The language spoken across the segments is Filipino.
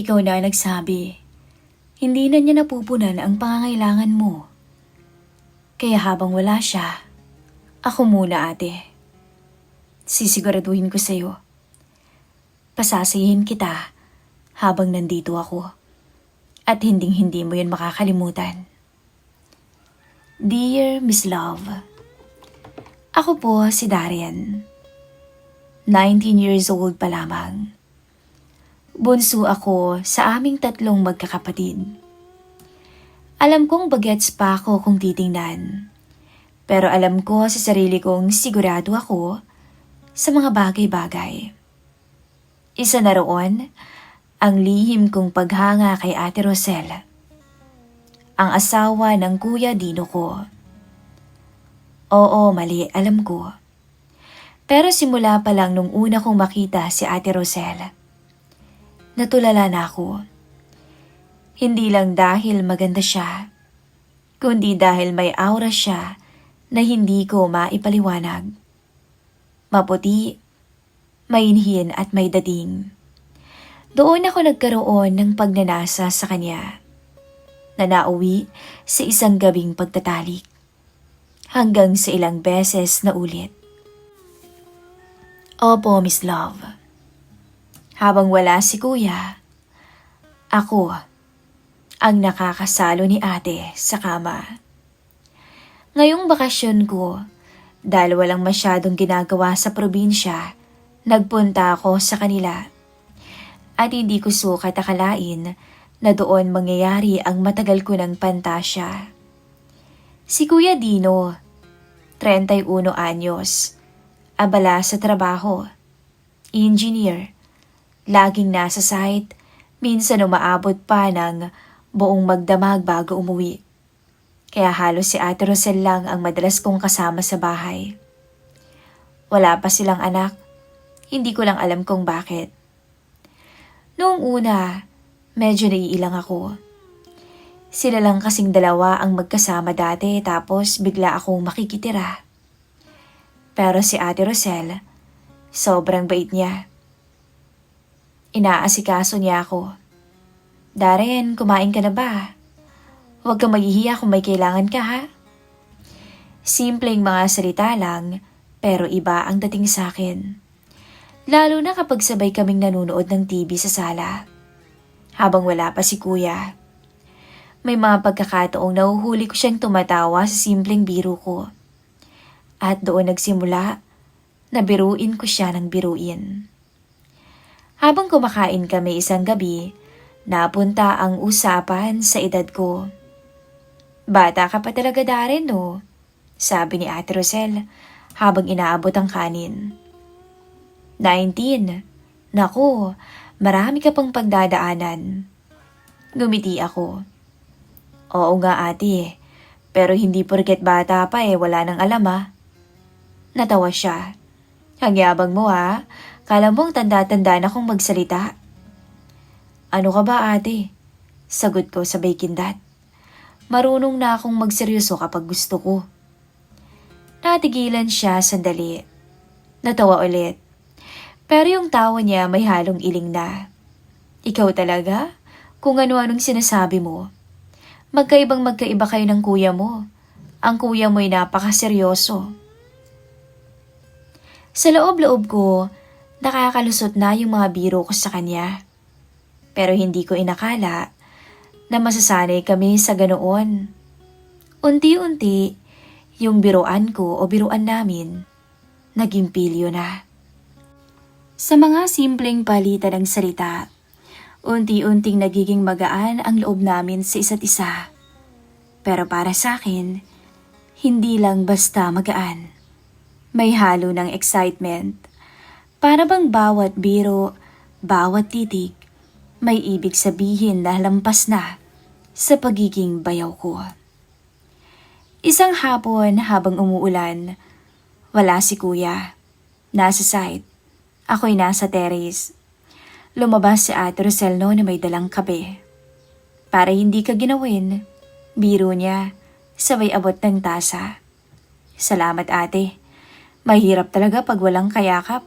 Ikaw na nagsabi, hindi na niya napupunan ang pangangailangan mo. Kaya habang wala siya, ako muna ate. Sisiguraduhin ko sa'yo. Pasasayin kita habang nandito ako. At hinding-hindi mo yun makakalimutan. Dear Miss Love, ako po si Darian. 19 years old pa lamang. Bunso ako sa aming tatlong magkakapatid. Alam kong bagets pa ako kung titingnan. Pero alam ko sa sarili kong sigurado ako sa mga bagay-bagay. Isa na roon ang lihim kong paghanga kay Ate Rosel, ang asawa ng Kuya Dino ko. Oo, mali, alam ko. Pero simula pa lang nung una kong makita si Ate Rosel, natulala na ako. Hindi lang dahil maganda siya, kundi dahil may aura siya na hindi ko maipaliwanag. Maputi, mainhin at may dating. Doon ako nagkaroon ng pagnanasa sa kanya, na nauwi sa isang gabing pagtatalik, hanggang sa ilang beses na ulit. Opo, Miss Love. Habang wala si Kuya, ako ang nakakasalo ni ate sa kama. Ngayong bakasyon ko, dahil walang masyadong ginagawa sa probinsya, nagpunta ako sa kanila. At hindi ko sukat akalain na doon mangyayari ang matagal ko ng pantasya. Si Kuya Dino, 31 anyos, abala sa trabaho, engineer, laging nasa site, minsan umaabot pa ng buong magdamag bago umuwi. Kaya halos si Ate Rosel lang ang madalas kong kasama sa bahay. Wala pa silang anak, hindi ko lang alam kung bakit. Noong una, medyo naiilang ako. Sila lang kasing dalawa ang magkasama dati tapos bigla akong makikitira. Pero si Ate Rosel, sobrang bait niya. Inaasikaso niya ako. Darren, kumain ka na ba? Huwag kang maghihiya kung may kailangan ka ha. Simpleng mga salita lang, pero iba ang dating sa akin. Lalo na kapag sabay kaming nanonood ng TV sa sala. Habang wala pa si Kuya. May mga pagkakataong nahuhuli ko siyang tumatawa sa simpleng biro ko. At doon nagsimula, na biruin ko siya ng biruin. Habang kumakain kami isang gabi, napunta ang usapan sa edad ko. Bata ka pa talaga Darren no? Sabi ni Ate Rosel habang inaabot ang kanin. 19. Naku, marami ka pang pagdadaanan. Ngumiti ako. Oo nga ate, pero hindi porket bata pa wala nang alam ah. Natawa siya. Ang yabang mo ha, kala mong tanda-tanda na kong magsalita. Ano ka ba ate? Sagot ko sabay kindat. Marunong na akong magseryoso kapag gusto ko. Natigilan siya sandali. Natawa ulit. Pero yung tawa niya may halong iling na. Ikaw talaga? Kung ano-anong sinasabi mo. Magkaibang-magkaiba kayo ng kuya mo. Ang kuya mo'y napakaseryoso. Sa loob-loob ko, nakakalusot na yung mga biro ko sa kanya. Pero hindi ko inakala na masasanay kami sa ganoon. Unti-unti, yung biruan ko o biruan namin, naging pilyo na. Sa mga simpleng palitan ng salita, unti-unting nagiging magaan ang loob namin sa isa't isa. Pero para sa akin, hindi lang basta magaan. May halo ng excitement. Para bang bawat biro, bawat titig, may ibig sabihin na lampas na sa pagiging bayaw ko. Isang hapon habang umuulan, wala si Kuya. Nasa site. Ako'y nasa terrace. Lumabas si Ate Rosel na may dalang kape. Para hindi ka ginawin, biro niya, sabay abot ng tasa. Salamat ate. Mahirap talaga pag walang kayakap.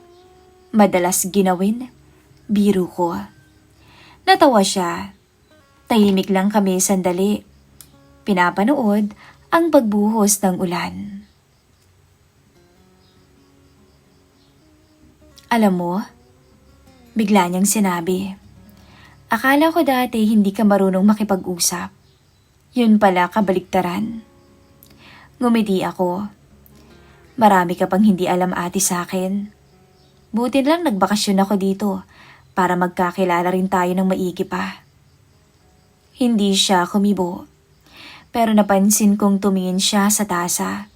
Madalas ginawin, biro ko. Natawa siya. Tahimik lang kami sandali. Pinapanood ang pagbuhos ng ulan. Alam mo, bigla niyang sinabi, akala ko dati hindi ka marunong makipag-usap. Yun pala kabaliktaran. Ngumiti ako. Marami ka pang hindi alam ate sa akin. Buti lang nagbakasyon ako dito para magkakilala rin tayo ng maigi pa. Hindi siya kumibo. Pero napansin kong tumingin siya sa tasa.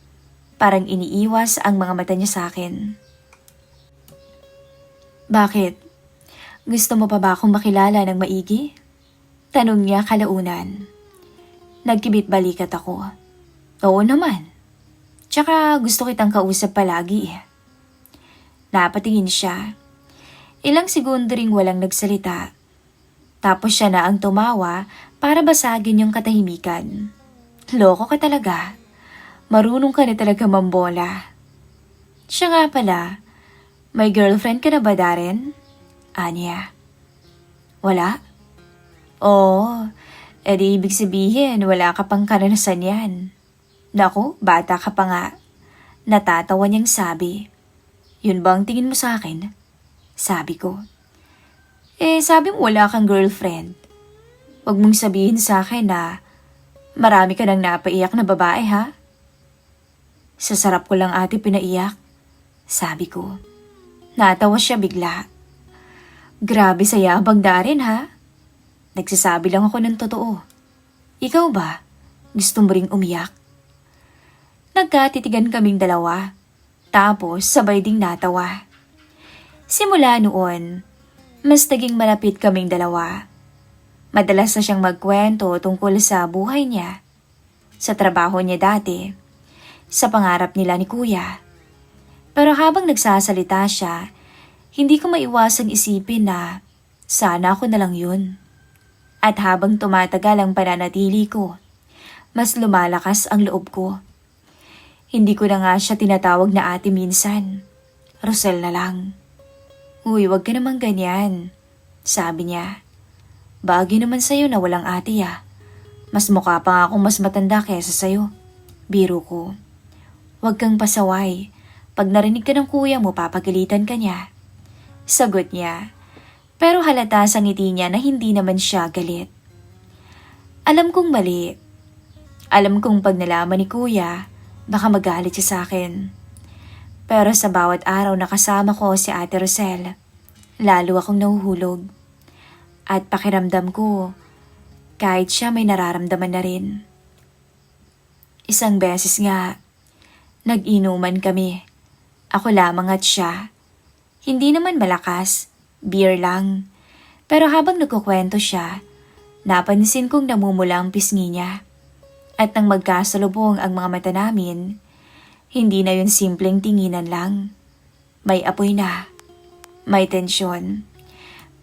Parang iniiwas ang mga mata niya sa akin. Bakit? Gusto mo pa ba akong makilala ng maigi? Tanong niya kalaunan. Nagkibit balikat ako. Oo naman. Tsaka gusto kitang kausap palagi. Napatingin siya. Ilang segundo ring walang nagsalita. Tapos siya na ang tumawa para basagin yung katahimikan. Loko ka talaga. Marunong ka na talaga mambola. Siya nga pala, may girlfriend ka na ba, Darren? Anya. Wala? Oo, edi ibig sabihin wala ka pang karanasan yan. Naku, bata ka pa nga. Natatawa niyang sabi. Yun ba ang tingin mo sa akin? Sabi ko. Sabi mo wala kang girlfriend. Huwag mong sabihin sa akin na marami ka nang napaiyak na babae, ha? Sa sarap ko lang ate pinaiyak. Sabi ko. Natawa siya bigla. Grabe sa yabang Darren, ha? Nagsasabi lang ako ng totoo. Ikaw ba? Gusto mo ring umiyak? Nagkatitigan kaming dalawa. Tapos sabay ding natawa. Simula noon, mas naging malapit kaming dalawa. Madalas na siyang magkwento tungkol sa buhay niya, sa trabaho niya dati, sa pangarap nila ni Kuya. Pero habang nagsasalita siya, hindi ko maiwasang isipin na sana ako na lang yun. At habang tumatagal ang pananatili ko, mas lumalakas ang loob ko. Hindi ko na nga siya tinatawag na ate minsan. Rosel na lang. Uy, wag ka naman ganyan, sabi niya. Bagay naman sa'yo na walang ate ah. Mas mukha pa nga akong mas matanda kesa sa'yo. Biro ko. Wag kang pasaway. Pag narinig ka ng kuya mo, papagalitan ka niya. Sagot niya. Pero halata sa ngiti niya na hindi naman siya galit. Alam kong mali. Alam kong pag nalaman ni kuya, baka magalit siya sa akin. Pero sa bawat araw na kasama ko si Ate Rosel, lalo akong nahuhulog. At pakiramdam ko, kahit siya may nararamdaman na rin. Isang beses nga, nag-inuman kami. Ako lamang at siya. Hindi naman malakas, beer lang. Pero habang nagkukwento siya, napansin kong namumula ang pisngi niya. At nang magkasalubong ang mga mata namin, hindi na yun simpleng tinginan lang. May apoy na. May tensyon.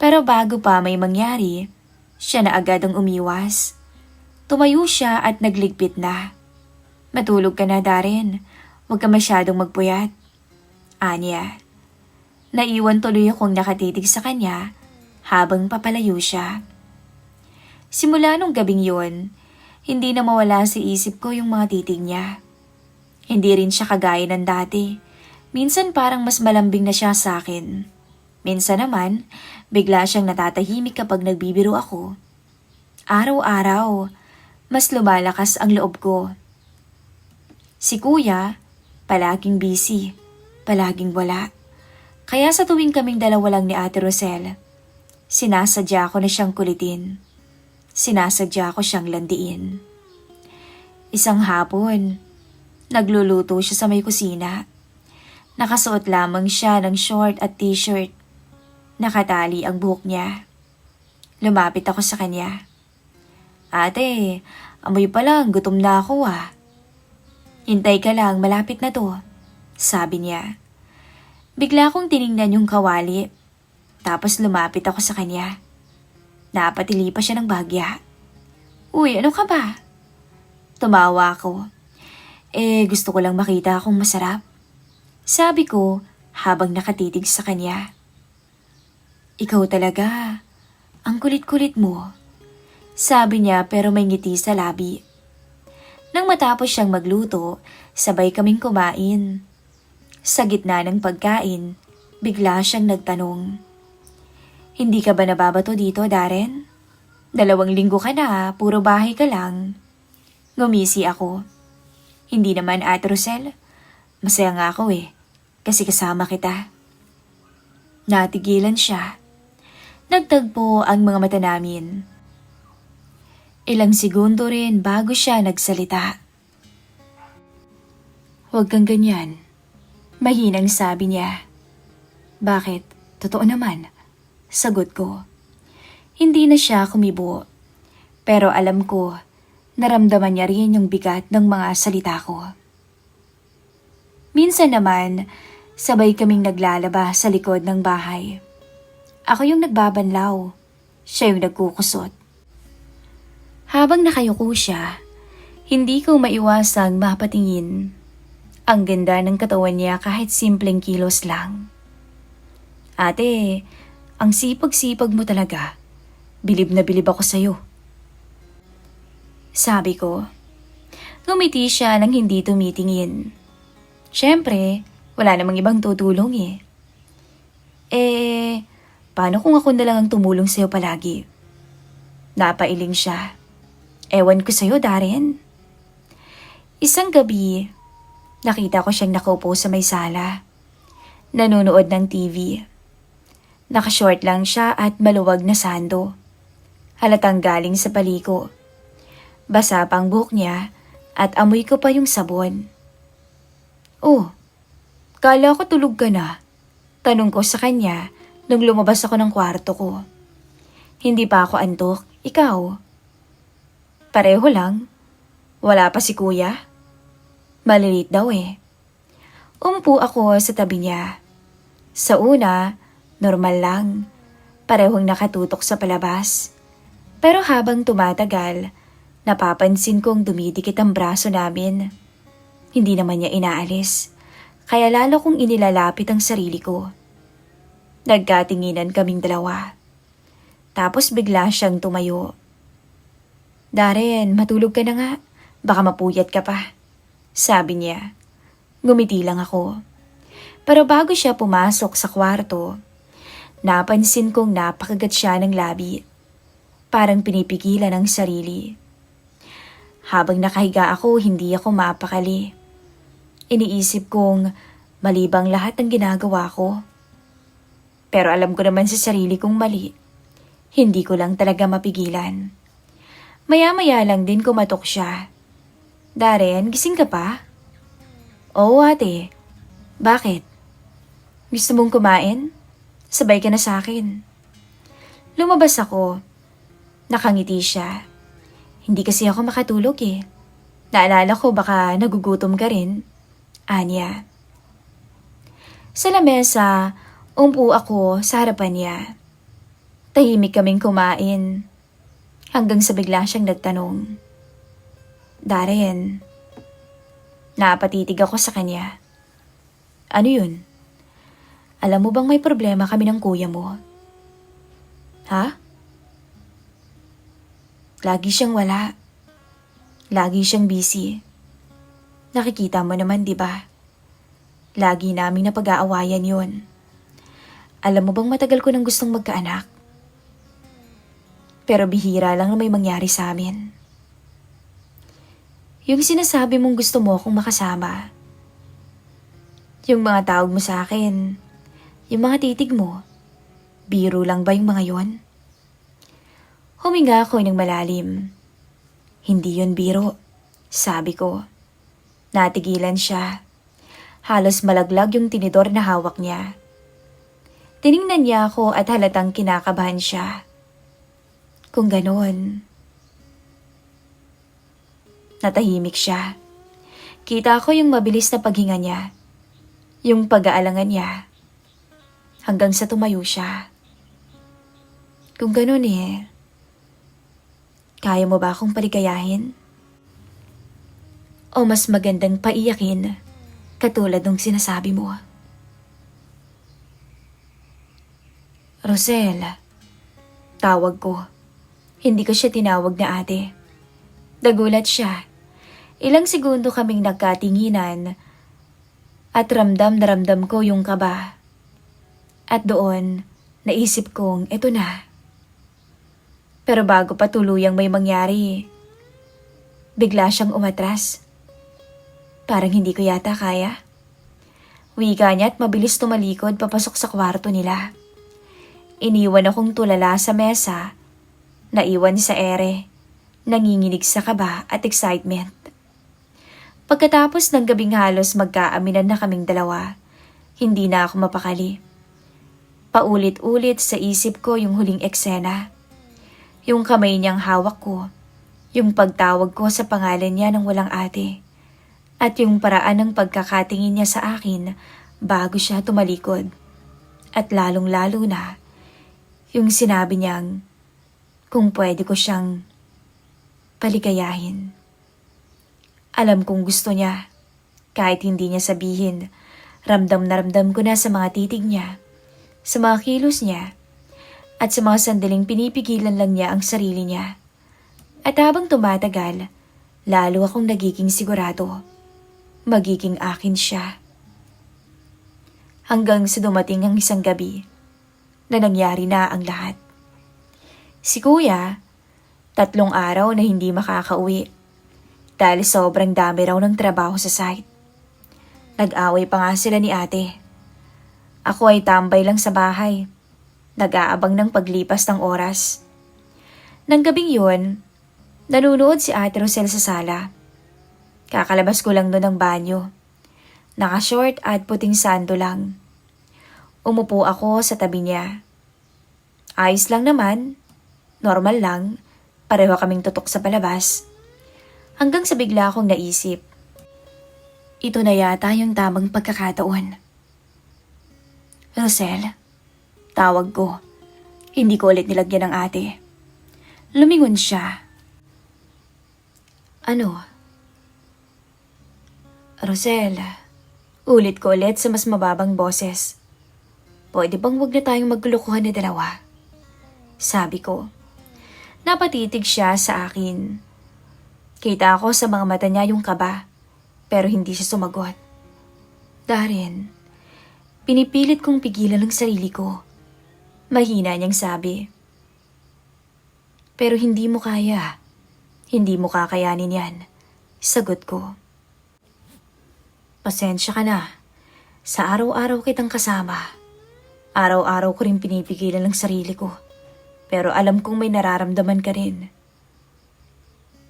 Pero bago pa may mangyari, siya na agad ang umiwas. Tumayo siya at nagligpit na. Matulog ka na, Darren. Huwag ka masyadong magpuyat. Anya. Naiwan tuloy akong nakatitig sa kanya habang papalayo siya. Simula nung gabing yun, hindi na mawala sa isip ko yung mga titig niya. Hindi rin siya kagaya ng dati. Minsan parang mas malambing na siya sa akin. Minsan naman, bigla siyang natatahimik kapag nagbibiro ako. Araw-araw, mas lumalakas ang loob ko. Si Kuya, palaging busy, palaging wala. Kaya sa tuwing kaming dalawa lang ni Ate Rosel, sinasadya ko na siyang kulitin. Sinasadya ko siyang landiin. Isang hapon, nagluluto siya sa may kusina. Nakasuot lamang siya ng short at t-shirt. Nakatali ang buhok niya. Lumapit ako sa kanya. Ate, amoy pa lang, gutom na ako ah. Hintay ka lang, malapit na to, sabi niya. Bigla kong tiningnan yung kawali, tapos lumapit ako sa kanya. Napatili pa siya ng bagya. Uy, ano ka ba? Tumawa ako. Gusto ko lang makita akong masarap. Sabi ko habang nakatitig sa kanya. Ikaw talaga. Ang kulit-kulit mo. Sabi niya pero may ngiti sa labi. Nang matapos siyang magluto, sabay kaming kumain. Sa gitna ng pagkain, bigla siyang nagtanong. Hindi ka ba nababato dito, Darren? 2 linggo ka na, puro bahay ka lang. Ngumisi ako. Hindi naman, Ate Rosel. Masaya nga ako kasi kasama kita. Natigilan siya. Nagtagpo ang mga mata namin. Ilang segundo rin bago siya nagsalita. Huwag kang ganyan. Mahinang sabi niya. Bakit? Totoo naman. Sagot ko. Hindi na siya kumibo. Pero alam ko, naramdaman niya rin yung bigat ng mga salita ko. Minsan naman, sabay kaming naglalaba sa likod ng bahay. Ako yung nagbabanlaw. Siya yung nagkukusot. Habang nakayuko siya, hindi ko maiwasang mapatingin. Ang ganda ng katawan niya kahit simpleng kilos lang. Ate, ang sipag-sipag mo talaga. Bilib na bilib ako sa'yo. Sabi ko. Ngumiti siya nang hindi tumitingin. Siyempre, wala namang ibang tutulong paano kung ako na lang ang tumulong sa'yo palagi? Napailing siya. Ewan ko sa'yo, Darren. Isang gabi, nakita ko siyang nakaupo sa may sala. Nanonood ng TV. Nakashort lang siya at maluwag na sando. Halatang galing sa paliko. Basa pang buhok niya at amoy ko pa yung sabon. Oh, kala ko tulog ka na. Tanong ko sa kanya nung lumabas ako ng kwarto ko. Hindi pa ako antok, ikaw? Pareho lang. Wala pa si kuya. Malilit daw Umpo ako sa tabi niya. Sa una, normal lang. Parehong nakatutok sa palabas. Pero habang tumatagal, napapansin kong dumidikit ang braso namin. Hindi naman niya inaalis. Kaya lalo kong inilalapit ang sarili ko. Nagkatinginan kaming dalawa. Tapos bigla siyang tumayo. Darren, matulog ka na nga. Baka mapuyat ka pa. Sabi niya. Ngumiti lang ako. Pero bago siya pumasok sa kwarto, napansin kong napakagat siya ng labi. Parang pinipigilan ang sarili. Habang nakahiga ako, hindi ako mapakali. Iniisip kong malibang lahat ng ginagawa ko. Pero alam ko naman sa sarili kong mali. Hindi ko lang talaga mapigilan. Maya-maya lang din kumatok siya. Darren, gising ka pa? Oo, ate. Bakit? Gusto mong kumain? Sabay ka na sa akin. Lumabas ako. Nakangiti siya. Hindi kasi ako makatulog Naalala ko baka nagugutom ka rin. Anya. Sa lamesa, umpo ako sa harapan niya. Tahimik kaming kumain. Hanggang sa bigla siyang nagtanong. Darren. Napatitig ako sa kanya. Ano yun? Alam mo bang may problema kami ng kuya mo? Ha? Lagi siyang wala. Lagi siyang busy. Nakikita mo naman, di ba? Lagi naming napag-aawayan yun. Alam mo bang matagal ko nang gustong magkaanak? Pero bihira lang na may mangyari sa amin. Yung sinasabi mong gusto mo akong makasama. Yung mga tawag mo sa akin. Yung mga titig mo. Biro lang ba yung mga yon? Huminga ako ng malalim. Hindi yun biro, sabi ko. Natigilan siya. Halos malaglag yung tinidor na hawak niya. Tiningnan niya ako at halatang kinakabahan siya. Kung ganon. Natahimik siya. Kita ko yung mabilis na paghinga niya. Yung pag-aalangan niya. Hanggang sa tumayo siya. Kung ganon kaya mo ba akong paligayahin? O mas magandang paiyakin katulad ng sinasabi mo? Rosel, Tawag ko. Hindi ko siya tinawag na ate. Nagulat siya. Ilang segundo kaming nagkatinginan at ramdam na ramdam ko yung kaba. At doon, naisip kong eto na. Pero bago pa tuluyang may mangyari, bigla siyang umatras. Parang hindi ko yata kaya. Wika niya at mabilis tumalikod papasok sa kwarto nila. Iniwan akong tulala sa mesa, naiwan sa ere, nanginginig sa kaba at excitement. Pagkatapos ng gabing halos magkaaminan na kaming dalawa, hindi na ako mapakali. Paulit-ulit sa isip ko yung huling eksena. Yung kamay niyang hawak ko, yung pagtawag ko sa pangalan niya ng walang ate, at yung paraan ng pagkakatingin niya sa akin bago siya tumalikod. At lalong-lalo na, yung sinabi niyang kung pwede ko siyang paligayahin. Alam kong gusto niya, kahit hindi niya sabihin, ramdam na ramdam ko na sa mga titig niya, sa mga kilos niya, at sa mga sandaling pinipigilan lang niya ang sarili niya. At habang tumatagal, lalo akong nagiging sigurado, magiging akin siya. Hanggang sa dumating ang isang gabi, na nangyari na ang lahat. Si Kuya, 3 araw na hindi makakauwi dahil sobrang dami raw ng trabaho sa site. Nag-away pa nga sila ni ate. Ako ay tambay lang sa bahay, nag-aabang ng paglipas ng oras. Nang gabing yun, nanunood si Ate Rosel sa sala. Kakalabas ko lang doon ng banyo. Naka-short at puting sando lang. Umupo ako sa tabi niya. Ayos lang naman, normal lang, pareho kaming tutok sa palabas. Hanggang sa bigla akong naisip, ito na yata yung tamang pagkakataon. Rosel, tawag ko. Hindi ko ulit nilagyan ng ate. Lumingon siya. Ano? Rosel, ulit ko ulit sa mas mababang boses. Pwede bang wag na tayong maglulukuhan na dalawa? Sabi ko. Napatitig siya sa akin. Kita ko sa mga mata niya yung kaba, pero hindi siya sumagot. Darren, pinipilit kong pigilan ang sarili ko. Mahina niyang sabi. Pero hindi mo kaya. Hindi mo kakayanin yan. Sagot ko. Pasensya ka na. Sa araw-araw kitang kasama. Araw-araw ko rin pinipigilan ang sarili ko. Pero alam kong may nararamdaman ka rin.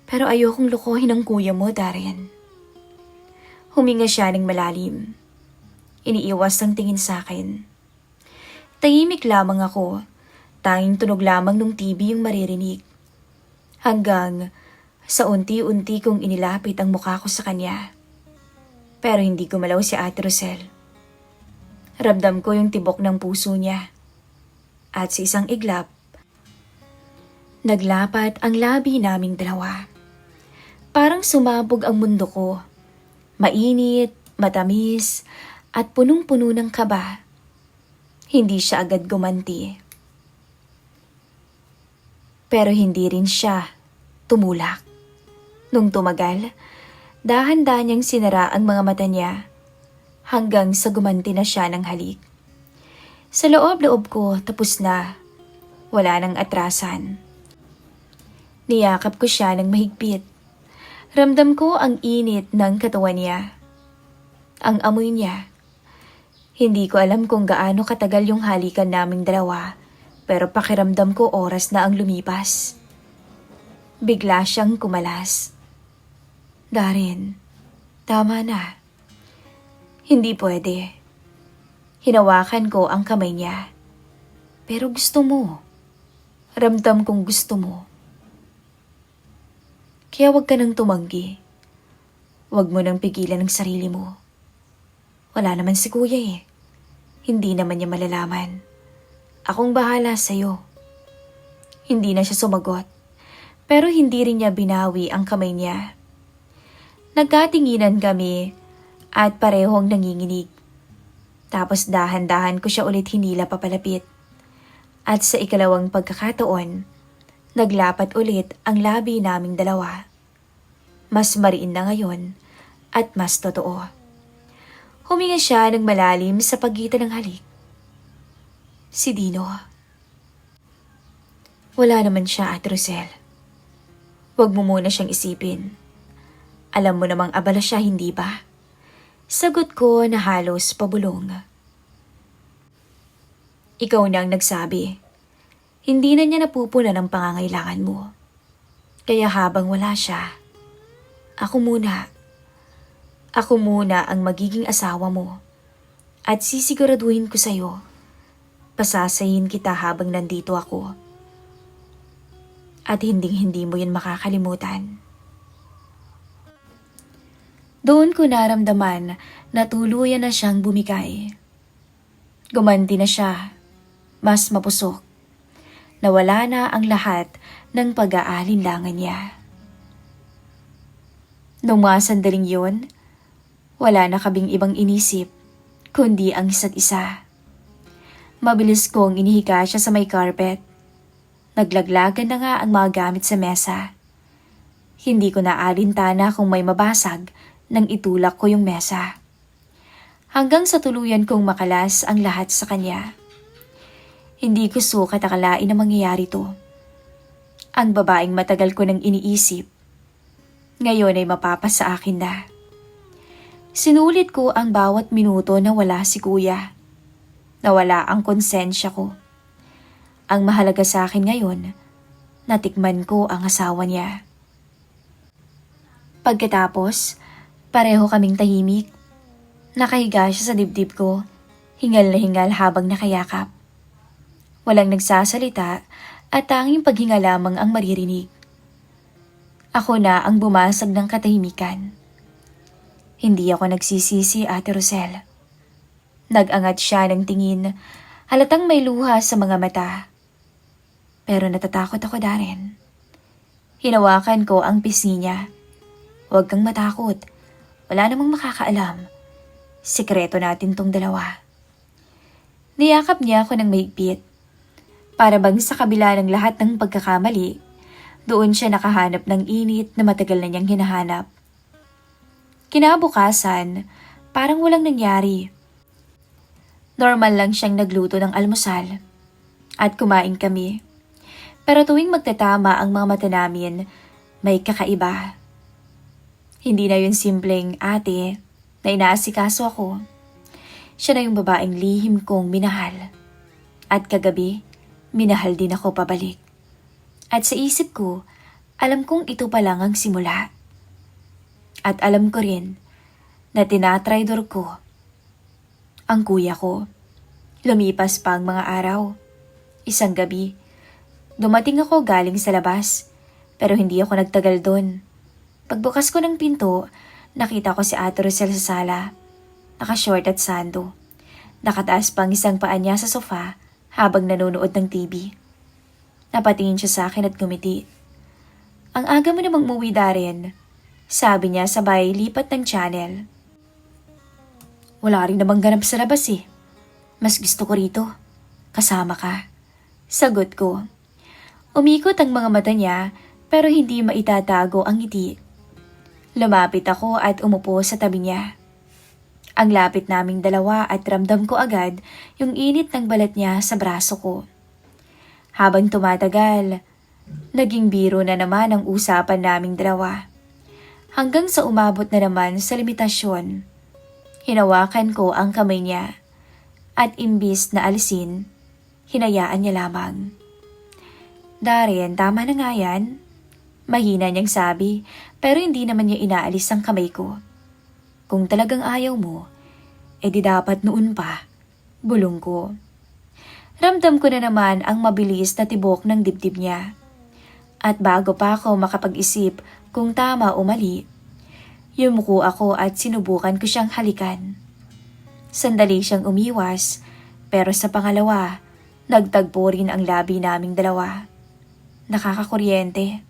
Pero ayokong lukuhin ang kuya mo, Darren. Huminga siya ng malalim. Iniiwas ang tingin sa akin. Tahimik lamang ako. Tanging tunog lamang ng TV yung maririnig. Hanggang sa unti-unti kong inilapit ang mukha ko sa kanya. Pero hindi gumalaw si Ate Rosel. Ramdam ko yung tibok ng puso niya. At sa isang iglap, naglapat ang labi naming dalawa. Parang sumabog ang mundo ko. Mainit, matamis, at punong-puno ng kaba. Hindi siya agad gumanti. Pero hindi rin siya tumulak. Nung tumagal, dahan-dahan niyang sinara ang mga mata niya hanggang sa gumanti na siya ng halik. Sa loob-loob ko, tapos na. Wala nang atrasan. Niyakap ko siya ng mahigpit. Ramdam ko ang init ng katawan niya. Ang amoy niya. Hindi ko alam kung gaano katagal yung halikan naming dalawa, pero pakiramdam ko oras na ang lumipas. Bigla siyang kumalas. Darren, tama na. Hindi pwede. Hinawakan ko ang kamay niya. Pero gusto mo. Ramdam kong gusto mo. Kaya wag ka nang tumanggi. Wag mo nang pigilan ang sarili mo. Wala naman si kuya eh. Hindi naman niya malalaman. Akong bahala sa'yo. Hindi na siya sumagot. Pero hindi rin niya binawi ang kamay niya. Nagkatinginan kami at parehong nanginginig. Tapos dahan-dahan ko siya ulit hinila papalapit. At sa ikalawang pagkakataon, naglapat ulit ang labi naming dalawa. Mas mariin na ngayon at mas totoo. Huminga siya ng malalim sa pagitan ng halik. Si Dino. Wala naman siya, Ate Rosel. Huwag mo muna siyang isipin. Alam mo namang abala siya, hindi ba? Sagot ko na halos pabulong. Ikaw nang nagsabi. Hindi na niya napupunan ang pangangailangan mo. Kaya habang wala siya, ako muna. Ako muna ang magiging asawa mo. At sisiguraduhin ko sa'yo, pasasayin kita habang nandito ako. At hinding-hindi mo yun makakalimutan. Doon ko naramdaman na tuluyan na siyang bumigay. Gumanti na siya, mas mapusok. Nawala na ang lahat ng pag-aalinlangan niya. Nung mga sandaling yun, wala na kaming ibang inisip, kundi ang isa't isa. Mabilis kong inihiga siya sa may carpet. Naglaglagan na nga ang mga gamit sa mesa. Hindi ko naalintana kung may mabasag nang itulak ko yung mesa. Hanggang sa tuluyan kong makalas ang lahat sa kanya. Hindi ko sukat akalain na mangyayari to. Ang babaeng matagal ko nang iniisip, ngayon ay mapapasa akin na. Sinulit ko ang bawat minuto na wala si kuya. Nawala ang konsensya ko. Ang mahalaga sa akin ngayon, natikman ko ang asawa niya. Pagkatapos, pareho kaming tahimik. Nakahiga siya sa dibdib ko, hingal na hingal habang nakayakap. Walang nagsasalita at tanging paghinga lamang ang maririnig. Ako na ang bumasag ng katahimikan. Hindi ako nagsisisi, Ate Rosel. Nag-angat siya ng tingin, halatang may luha sa mga mata. Pero natatakot ako, Darren. Hinawakan ko ang pisngi niya. Huwag kang matakot. Wala namang makakaalam. Sikreto natin tong dalawa. Niyakap niya ako ng mahigpit. Para bang sa kabila ng lahat ng pagkakamali, doon siya nakahanap ng init na matagal na niyang hinahanap. Kinabukasan, parang walang nangyari. Normal lang siyang nagluto ng almusal at kumain kami. Pero tuwing magtatama ang mga mata namin, may kakaiba. Hindi na yun simpleng ate na inaasikaso ako. Siya na yung babaeng lihim kong minahal. At kagabi, minahal din ako pabalik. At sa isip ko, alam kong ito pa lang ang simula. At alam ko rin na tinatraidor ko ang kuya ko. Lumipas pa ang mga araw. Isang gabi, dumating ako galing sa labas, pero hindi ako nagtagal doon. Pagbukas ko ng pinto, nakita ko si Ate Rosel sa sala. Nakashort at sando. Nakataas pang isang paa niya sa sofa habang nanonood ng TV. Napatingin siya sa akin at ngumiti. Ang aga mo namang umuwi, Darren. Sabi niya sabay lipat ng channel. Wala rin namang ganap sa labas eh. Mas gusto ko rito. Kasama ka. Sagot ko. Umikot ang mga mata niya pero hindi maitatago ang ngiti. Lumapit ako at umupo sa tabi niya. Ang lapit naming dalawa at ramdam ko agad yung init ng balat niya sa braso ko. Habang tumatagal, naging biro na naman ang usapan naming dalawa. Hanggang sa umabot na naman sa limitasyon. Hinawakan ko ang kamay niya at imbis na alisin, hinayaan niya lamang. Darren, tama na nga yan. Mahina niyang sabi pero hindi naman niya inaalis ang kamay ko. Kung talagang ayaw mo, edi dapat noon pa, bulong ko. Ramdam ko na naman ang mabilis na tibok ng dibdib niya. At bago pa ako makapag-isip kung tama o mali, yumuko ako at sinubukan ko siyang halikan. Sandali siyang umiwas, pero sa pangalawa, nagtagpo rin ang labi naming dalawa. Nakakakuryente.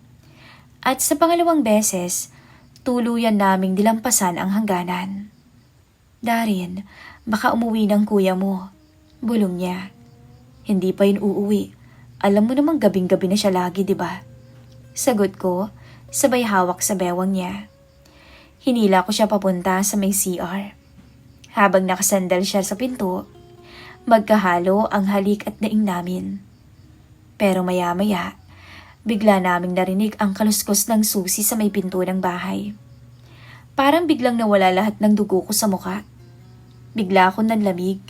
At sa pangalawang beses, tuluyan naming dilampasan ang hangganan. Darren, baka umuwi ng kuya mo, bulong niya. Hindi pa yun uuwi. Alam mo namang gabing-gabi na siya lagi, di ba? Sagot ko, sabay hawak sa bewang niya. Hinila ko siya papunta sa may CR. Habang nakasandal siya sa pinto, magkahalo ang halik at daing namin. Pero maya-maya, bigla naming narinig ang kaluskos ng susi sa may pinto ng bahay. Parang biglang nawala lahat ng dugo ko sa muka. Bigla akong nanlamig.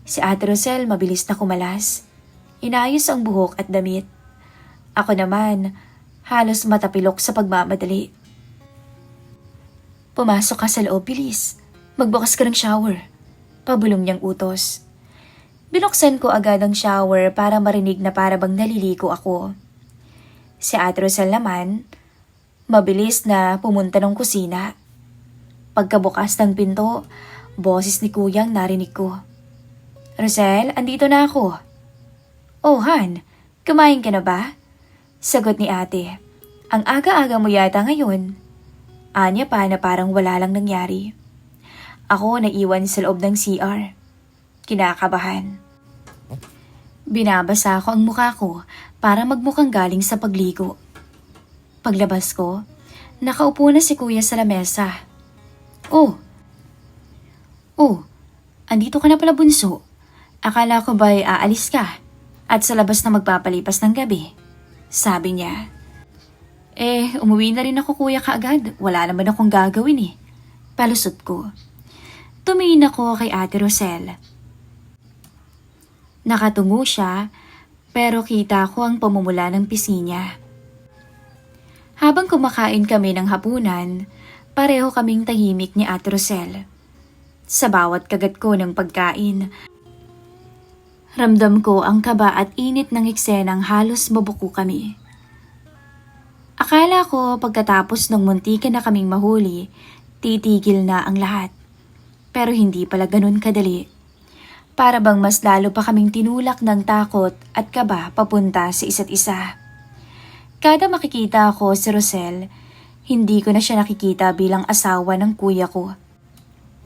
Si Ate Rosel mabilis na kumalas. Inayos ang buhok at damit. Ako naman, halos matapilok sa pagmamadali. Pumasok ka sa loob, bilis. Magbukas ka ng shower. Pabulong niyang utos. Binuksan ko agad ang shower para marinig na para bang naliligo ako. Si Ate Rosel naman, mabilis na pumunta ng kusina. Pagkabukas ng pinto, boses ni Kuyang narinig ko. Rosel, andito na ako. Oh, Han, kumain ka na ba? Sagot ni ate. Ang aga-aga mo yata ngayon. Anya pa na parang wala lang nangyari. Ako naiwan sa loob ng CR. Kinakabahan. Binabasa ko ang mukha ko para magmukhang galing sa pagligo. Paglabas ko, nakaupo na si Kuya sa lamesa. Oh, andito ka na pala, bunso. Akala ko ba'y aalis ka at sa labas na magpapalipas ng gabi? Sabi niya. Umuwi na rin ako, kuya, kaagad. Wala naman akong gagawin eh. Palusot ko. Tumingin ako kay Ate Rosel. Nakatungo siya, pero kita ko ang pamumula ng pisngi niya. Habang kumakain kami ng hapunan, pareho kaming tahimik ni Ate Rosel. Sa bawat kagat ko ng pagkain, ramdam ko ang kaba at init ng eksenang halos mabuko kami. Akala ko pagkatapos ng muntikan na kaming mahuli, titigil na ang lahat. Pero hindi pala ganun kadali. Para bang mas lalo pa kaming tinulak ng takot at kaba papunta sa isa't isa. Kada makikita ko si Rosel, hindi ko na siya nakikita bilang asawa ng kuya ko.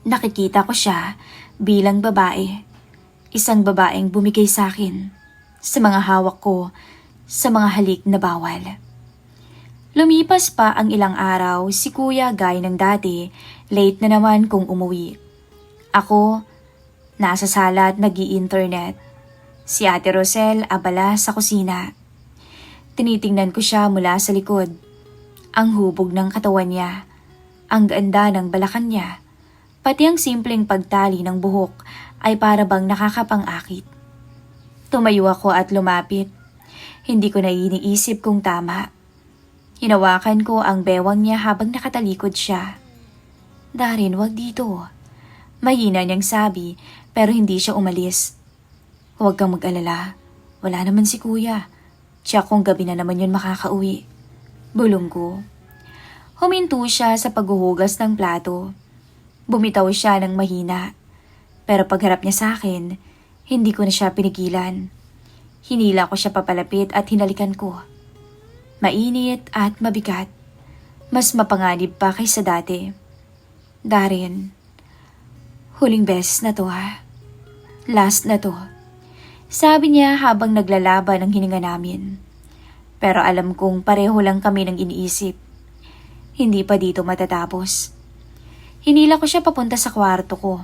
Nakikita ko siya bilang babae. Isang babaeng bumigay sa akin, sa mga hawak ko, sa mga halik na bawal. Lumipas pa ang ilang araw, si kuya gaya ng dati, late na naman kung umuwi. Ako, nasa sala at nag-i-internet. Si Ate Rosel abala sa kusina. Tinitingnan ko siya mula sa likod. Ang hubog ng katawan niya, ang ganda ng balakang niya, pati ang simpleng pagtali ng buhok ay para bang nakakapang-akit. Tumayo ako at lumapit. Hindi ko na iniisip kung tama. Hinawakan ko ang bewang niya habang nakatalikod siya. Darin, wag dito. Mahina niyang sabi pero hindi siya umalis. Huwag kang mag-alala. Wala naman si kuya. Tiyak kung gabi na naman yun makakauwi. Bulong ko. Huminto siya sa paghuhugas ng plato. Bumitaw siya ng mahina. Pero pagharap niya sa akin, hindi ko na siya pinigilan. Hinila ko siya papalapit at hinalikan ko. Mainit at mabigat. Mas mapanganib pa kaysa dati. Darin, huling beses na to ha. Last na to. Sabi niya habang naglalaban ang hininga namin. Pero alam kong pareho lang kami ng iniisip. Hindi pa dito matatapos. Hinila ko siya papunta sa kwarto ko.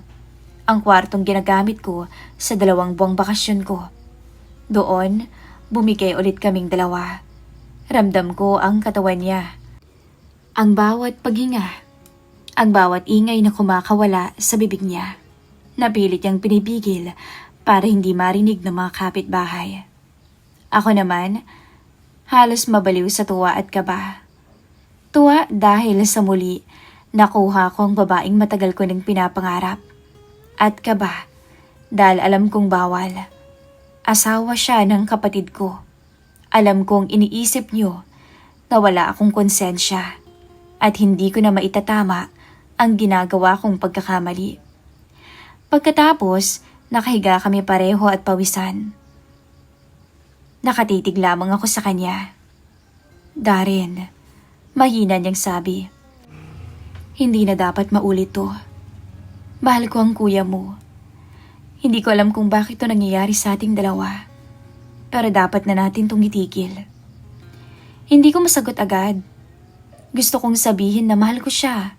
Ang kwartong ginagamit ko sa 2 buwang bakasyon ko. Doon, bumigay ulit kaming dalawa. Ramdam ko ang katawan niya. Ang bawat paghinga. Ang bawat ingay na kumakawala sa bibig niya. Napilit niyang pinipigil para hindi marinig ng mga kapitbahay. Ako naman, halos mabaliw sa tuwa at kaba. Tuwa dahil sa muli, nakuha ko ang babaeng matagal ko nang pinapangarap. At kaba, dahil alam kong bawal. Asawa siya ng kapatid ko. Alam kong iniisip niyo na wala akong konsensya at hindi ko na maitatama ang ginagawa kong pagkakamali. Pagkatapos, nakahiga kami pareho at pawisan. Nakatitig lamang ako sa kanya. Darin, mahina niyang sabi. Hindi na dapat maulit to. Mahal ko ang kuya mo. Hindi ko alam kung bakit to nangyayari sa ating dalawa. pero dapat na natin itong itigil. Hindi ko masagot agad. Gusto kong sabihin na mahal ko siya.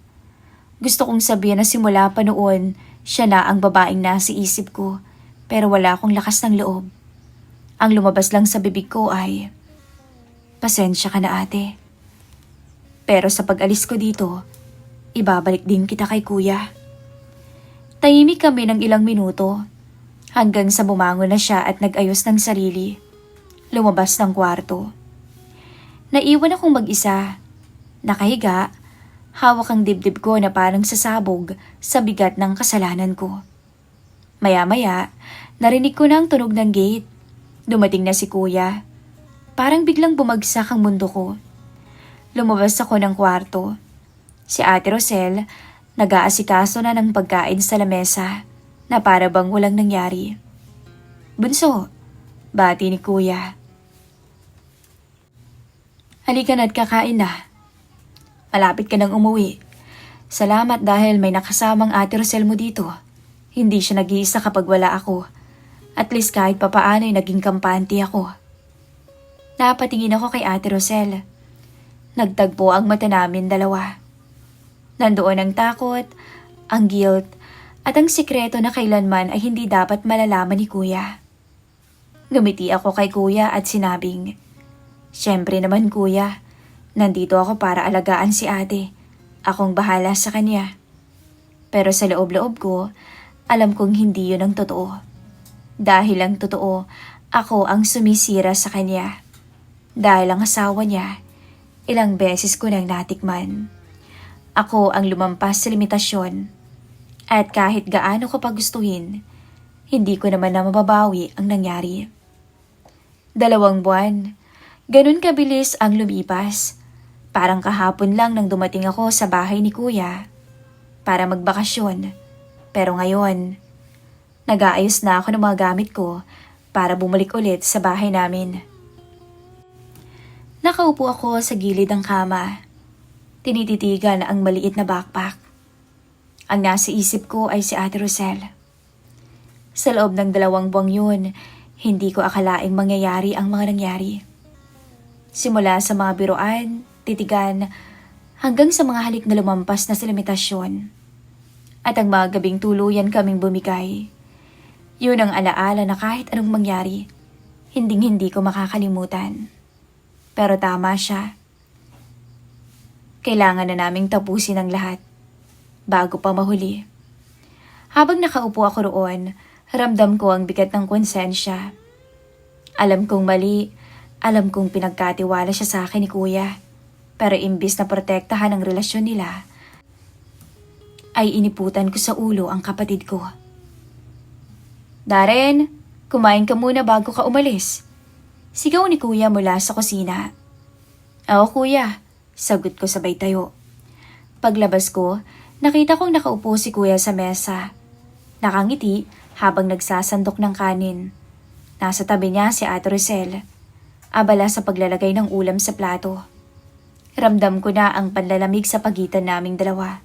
Gusto kong sabihin na simula pa noon, siya na ang babaeng nasa isip ko, pero wala akong lakas ng loob. Ang lumabas lang sa bibig ko ay, "Pasensya ka na ate. Pero sa pag-alis ko dito, ibabalik din kita kay kuya." Tahimik kami ng ilang minuto, hanggang sa bumangon na siya at nag-ayos ng sarili. Lumabas ng kwarto. Naiwan akong mag-isa. Nakahiga, hawak ang dibdib ko na parang sasabog sa bigat ng kasalanan ko. Maya-maya, narinig ko na ang tunog ng gate. Dumating na si kuya. Parang biglang bumagsak ang mundo ko. Lumabas ako ng kwarto. Si Ate Rosel, nag-aasikaso na ng pagkain sa lamesa na para bang walang nangyari. "Bunso," bati ni kuya. "Halika na't kakain na. Malapit ka nang umuwi. Salamat dahil may nakasamang Ate Rosel mo dito. Hindi siya nag-iisa kapag wala ako. At least kahit papaano ay naging kampante ako." Napatingin ako kay Ate Rosel. Nagtagpo ang mata namin dalawa. Nandoon ang takot, ang guilt, at ang sikreto na kailanman ay hindi dapat malalaman ni kuya. Ngumiti ako kay kuya at sinabing, "Siyempre naman kuya, nandito ako para alagaan si ate. Akong bahala sa kanya." Pero sa loob-loob ko, alam kong hindi yun ang totoo. Dahil ang totoo, ako ang sumisira sa kanya. Dahil ang asawa niya, ilang beses ko nang natikman. Ako ang lumampas sa limitasyon. At kahit gaano ko pagustuhin, hindi ko naman na mababawi ang nangyari. 2 buwan. Ganun kabilis ang lumipas. Parang kahapon lang nang dumating ako sa bahay ni kuya para magbakasyon. Pero ngayon, nag-aayos na ako ng mga gamit ko para bumalik ulit sa bahay namin. Nakaupo ako sa gilid ng kama. Tinititigan ang maliit na backpack. Ang nasa isip ko ay si Ate Rosel. Sa loob ng 2 buwang yun, hindi ko akalaing mangyayari ang mga nangyari. Simula sa mga biruan, titigan, hanggang sa mga halik na lumampas na sa limitasyon. At ang mga gabing tuluyan kaming bumigay. Yun ang alaala na kahit anong mangyari, hinding-hindi ko makakalimutan. Pero tama siya. Kailangan na naming tapusin ang lahat bago pa mahuli. Habang nakaupo ako roon, ramdam ko ang bigat ng konsensya. Alam kong mali, alam kong pinagkatiwala siya sa akin ni kuya. Pero imbis na protektahan ang relasyon nila, ay iniputan ko sa ulo ang kapatid ko. "Darren, kumain ka muna bago ka umalis." Sigaw ni kuya mula sa kusina. "Oo kuya," sagot ko sabay tayo. Paglabas ko, nakita kong nakaupo si kuya sa mesa. Nakangiti habang nagsasandok ng kanin. Nasa tabi niya si Ate Rosel, abala sa paglalagay ng ulam sa plato. Ramdam ko na ang panlalamig sa pagitan naming dalawa.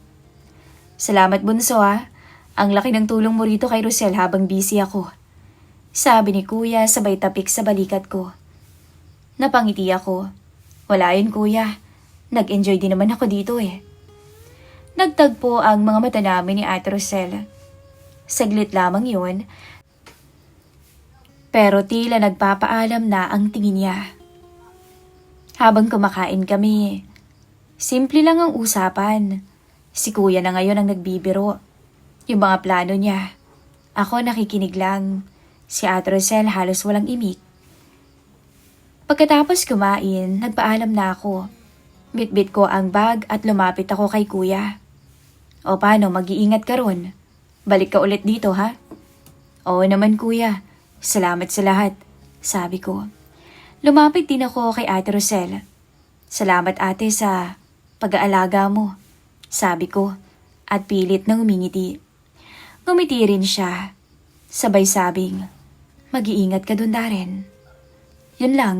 "Salamat bunso ha. Ang laki ng tulong mo rito kay Rosel habang busy ako," sabi ni kuya sabay tapik sa balikat ko. Napangiti ako. "Wala yun kuya. Nag-enjoy din naman ako dito eh." Nagtagpo ang mga mata namin ni Ate Rosel. Saglit lamang yun, pero tila nagpapaalam na ang tingin niya. Habang kumakain kami, simple lang ang usapan. Si kuya na ngayon ang nagbibiro. Yung mga plano niya. Ako nakikinig lang. Si Ate Rosel halos walang imik. Pagkatapos kumain, nagpaalam na ako. Bitbit ko ang bag at lumapit ako kay kuya. "O paano, mag-iingat ka ron? Balik ka ulit dito ha?" "Oo naman kuya. Salamat sa lahat," sabi ko. Lumapit din ako kay Ate Rosel. "Salamat ate sa pag-aalaga mo," sabi ko at pilit na ngumingiti. Ngumiti rin siya. Sabay sabing, "Mag-iingat ka dun Darren." Yun lang.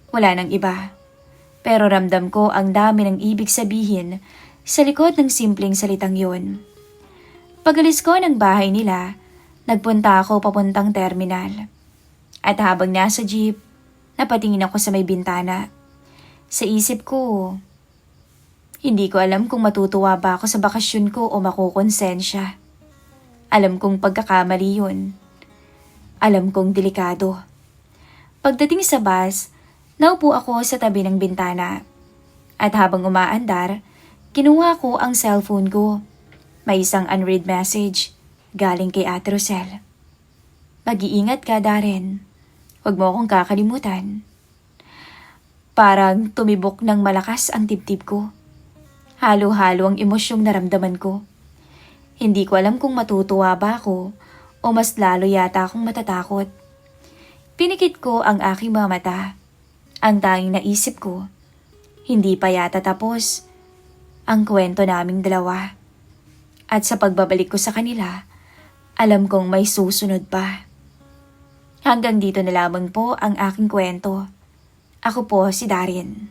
Wala nang iba. Pero ramdam ko ang dami ng ibig sabihin sa likod ng simpleng salitang yun. Pag-alis ko ng bahay nila, nagpunta ako papuntang terminal. At habang nasa jeep, napatingin ako sa may bintana. Sa isip ko, hindi ko alam kung matutuwa ba ako sa bakasyon ko o makukonsensya. Alam kong pagkakamali yun. Alam kong delikado. Pagdating sa bus, naupo ako sa tabi ng bintana. At habang umaandar, kinuha ko ang cellphone ko. May isang unread message galing kay Ate Rosel. Mag-iingat ka, Darren. Huwag mo akong kakalimutan. Parang tumibok ng malakas ang dibdib ko. Halo-halo ang emosyong naramdaman ko. Hindi ko alam kung matutuwa ba ako o mas lalo yata akong matatakot. Pinikit ko ang aking mga mata. Ang tanging naisip ko, hindi pa yata tapos ang kwento naming dalawa. At sa pagbabalik ko sa kanila, alam kong may susunod pa. Hanggang dito na lamang po ang aking kwento. Ako po si Darren.